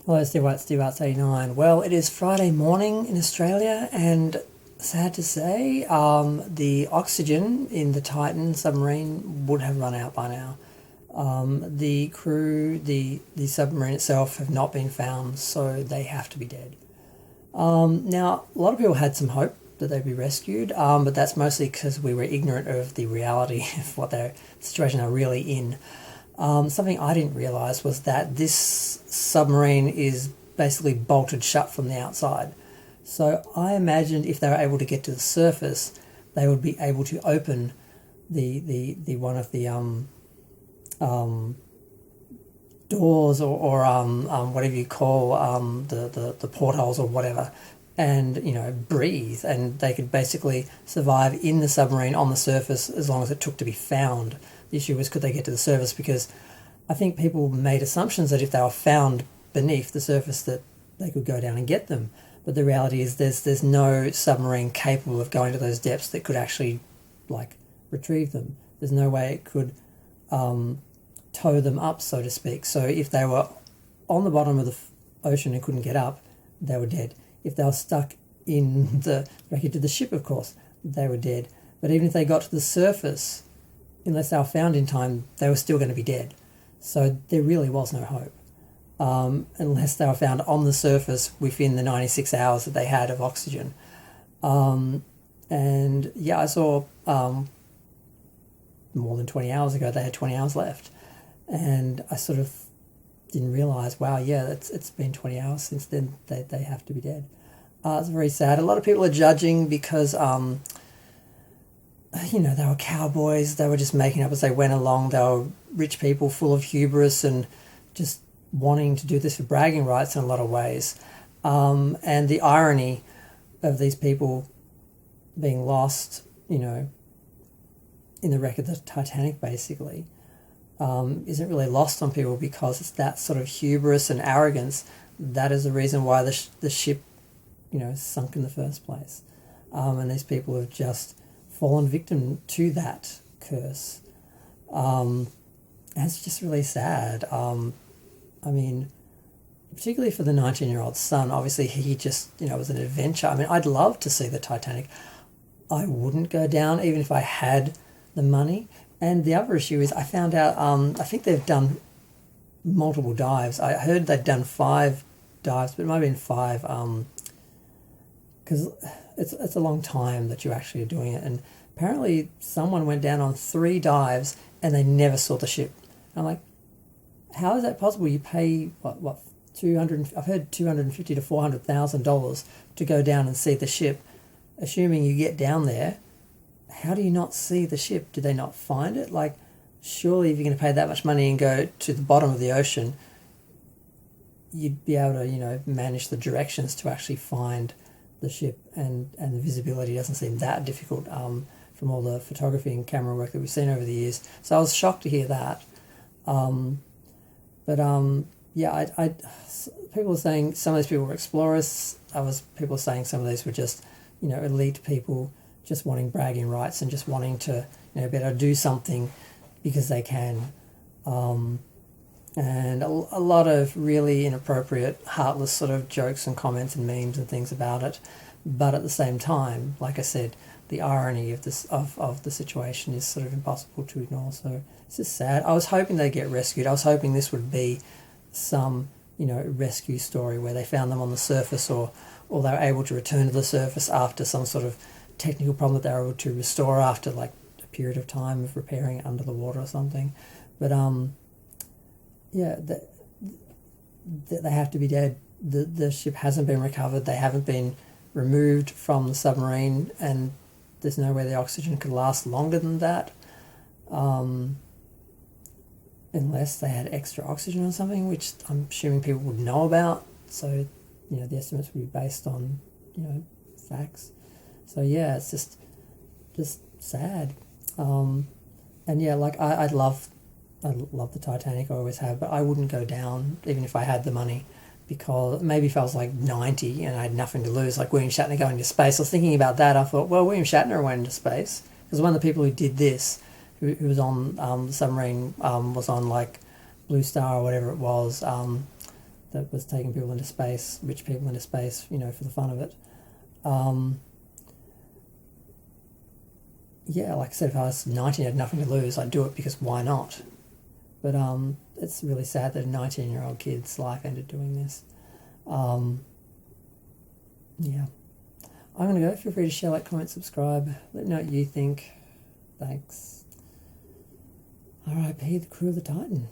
Hello, Steve White, Steve Arts 89. Well, it is Friday morning in Australia, and sad to say, the oxygen in the Titan submarine would have run out by now. The crew, the submarine itself, have not been found, so they have to be dead. Now, a lot of people had some hope that they'd be rescued, but that's mostly because we were ignorant of the reality of what their situation are really in. Something I didn't realise was that this submarine is basically bolted shut from the outside. So I imagined if they were able to get to the surface, they would be able to open the one of the doors or whatever you call the portholes or whatever, and breathe, and they could basically survive in the submarine on the surface as long as it took to be found. The issue was, could they get to the surface? Because I think people made assumptions that if they were found beneath the surface that they could go down and get them. But the reality is there's no submarine capable of going to those depths that could actually retrieve them. There's no way it could tow them up, so to speak. So if they were on the bottom of the ocean and couldn't get up, they were dead. If they were stuck in the wreckage of the ship, of course, they were dead. But even if they got to the surface, unless they were found in time, they were still going to be dead. So there really was no hope, unless they were found on the surface within the 96 hours that they had of oxygen. And yeah, I saw more than 20 hours ago they had 20 hours left, and I sort of didn't realise, wow, yeah, it's been 20 hours since then. They have to be dead. It's very sad. A lot of people are judging because they were cowboys. They were just making up as they went along. They were rich people full of hubris and just wanting to do this for bragging rights in a lot of ways. And the irony of these people being lost, in the wreck of the Titanic, basically, isn't really lost on people, because it's that sort of hubris and arrogance that is the reason why the ship, sunk in the first place. And these people have just fallen victim to that curse. And it's just really sad. Particularly for the 19-year-old son, obviously he just, was an adventure. I'd love to see the Titanic. I wouldn't go down even if I had the money. And the other issue is I found out, I think they've done multiple dives. I heard they'd done 5 dives, but it might have been 5, because it's a long time that you actually are doing it. And apparently someone went down on 3 dives and they never saw the ship. I'm like, how is that possible? You pay what I've heard $250,000 to $400,000 to go down and see the ship. Assuming you get down there, how do you not see the ship? Do they not find it? Surely if you're going to pay that much money and go to the bottom of the ocean, you'd be able to manage the directions to actually find the ship, and the visibility doesn't seem that difficult from all the photography and camera work that we've seen over the years. So I was shocked to hear that. People were saying some of these people were explorers. People were saying some of these were just, elite people just wanting bragging rights and just wanting to, better do something because they can. And a lot of really inappropriate, heartless sort of jokes and comments and memes and things about it. But at the same time, like I said, the irony of this of the situation is sort of impossible to ignore. So it's just sad. I was hoping they'd get rescued. I was hoping this would be some, rescue story where they found them on the surface, or they were able to return to the surface after some sort of technical problem that they were able to restore after a period of time of repairing it under the water or something. But they have to be dead. The ship hasn't been recovered. They haven't been removed from the submarine, and there's no way the oxygen could last longer than that, unless they had extra oxygen or something, which I'm assuming people would know about. So, the estimates would be based on, facts. So yeah, it's just sad. And yeah, I love the Titanic, I always have, but I wouldn't go down even if I had the money, because maybe if I was 90 and I had nothing to lose, like William Shatner going into space. I was thinking about that. I thought, well, William Shatner went into space, because one of the people who did this, who was on the submarine, was on Blue Star or whatever it was, that was taking people into space, rich people into space, for the fun of it. Yeah, like I said, if I was 19 and had nothing to lose, I'd do it because why not? But it's really sad that a 19-year-old kid's life ended doing this. Yeah. I'm going to go. Feel free to share, like, comment, subscribe. Let me know what you think. Thanks. R.I.P. the crew of the Titan.